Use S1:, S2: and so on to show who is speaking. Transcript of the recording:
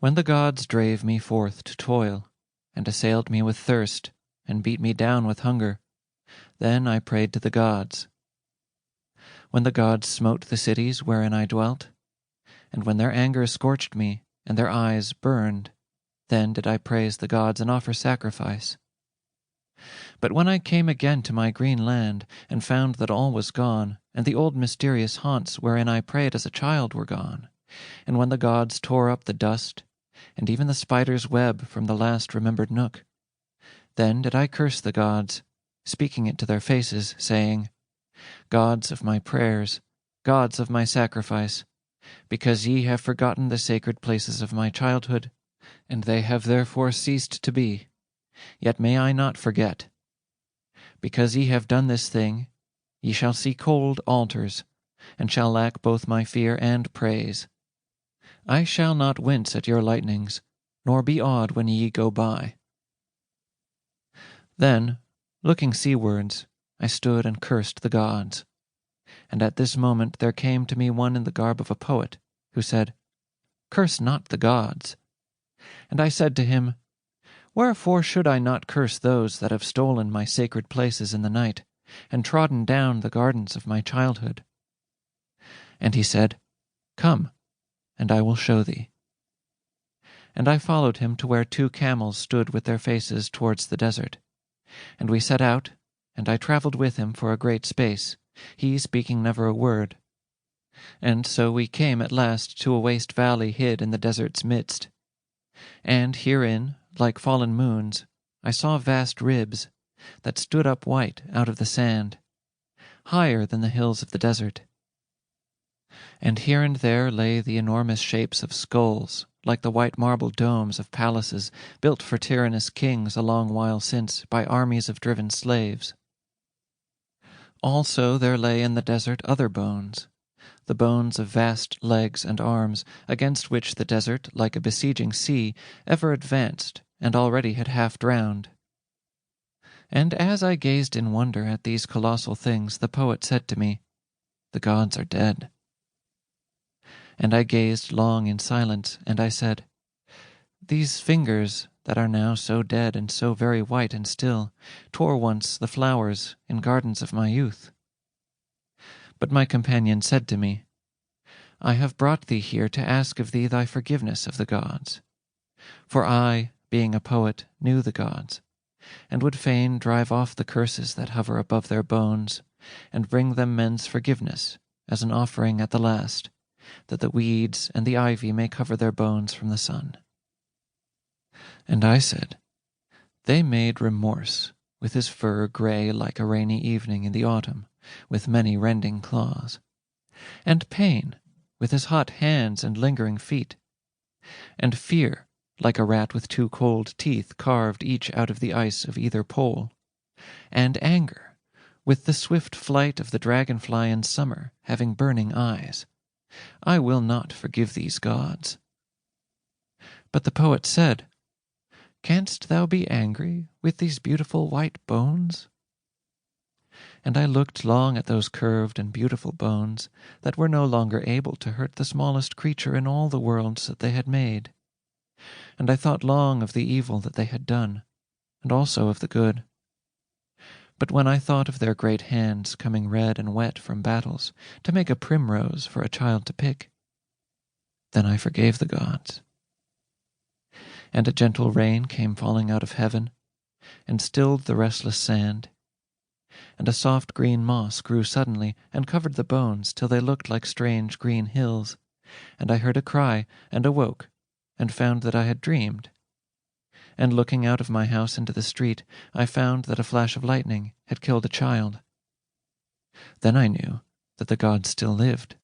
S1: When the gods drave me forth to toil, and assailed me with thirst, and beat me down with hunger, then I prayed to the gods. When the gods smote the cities wherein I dwelt, and when their anger scorched me, and their eyes burned, then did I praise the gods and offer sacrifice. But when I came again to my green land, and found that all was gone, and the old mysterious haunts wherein I prayed as a child were gone, and when the gods tore up the dust, and even the spider's web from the last remembered nook, then did I curse the gods, speaking it to their faces, saying, Gods of my prayers, gods of my sacrifice, because ye have forgotten the sacred places of my childhood, and they have therefore ceased to be, yet may I not forget. Because ye have done this thing, ye shall see cold altars, and shall lack both my fear and praise. I shall not wince at your lightnings, nor be awed when ye go by. Then, looking seawards, I stood and cursed the gods. And at this moment there came to me one in the garb of a poet, who said, Curse not the gods. And I said to him, Wherefore should I not curse those that have stolen my sacred places in the night, and trodden down the gardens of my childhood? And he said, Come, and I will show thee. And I followed him to where 2 camels stood with their faces towards the desert. And we set out, and I travelled with him for a great space, he speaking never a word. And so we came at last to a waste valley hid in the desert's midst. And herein, like fallen moons, I saw vast ribs, that stood up white out of the sand, higher than the hills of the desert. And here and there lay the enormous shapes of skulls, like the white marble domes of palaces built for tyrannous kings a long while since by armies of driven slaves. Also there lay in the desert other bones, the bones of vast legs and arms, against which the desert, like a besieging sea, ever advanced, and already had half drowned. And as I gazed in wonder at these colossal things, the poet said to me, The gods are dead. And I gazed long in silence, and I said, These fingers, that are now so dead and so very white and still, tore once the flowers in gardens of my youth. But my companion said to me, I have brought thee here to ask of thee thy forgiveness of the gods. For I, being a poet, knew the gods, and would fain drive off the curses that hover above their bones, and bring them men's forgiveness, as an offering at the last, that the weeds and the ivy may cover their bones from the sun. And I said, They made remorse, with his fur grey like a rainy evening in the autumn, with many rending claws, and pain, with his hot hands and lingering feet, and fear, like a rat with 2 cold teeth carved each out of the ice of either pole, and anger, with the swift flight of the dragonfly in summer, having burning eyes. I will not forgive these gods. But the poet said, Canst thou be angry with these beautiful white bones? And I looked long at those curved and beautiful bones that were no longer able to hurt the smallest creature in all the worlds that they had made. And I thought long of the evil that they had done, and also of the good. But when I thought of their great hands coming red and wet from battles to make a primrose for a child to pick, then I forgave the gods. And a gentle rain came falling out of heaven, and stilled the restless sand, and a soft green moss grew suddenly and covered the bones till they looked like strange green hills, and I heard a cry and awoke, and found that I had dreamed. And looking out of my house into the street, I found that a flash of lightning had killed a child. Then I knew that the gods still lived.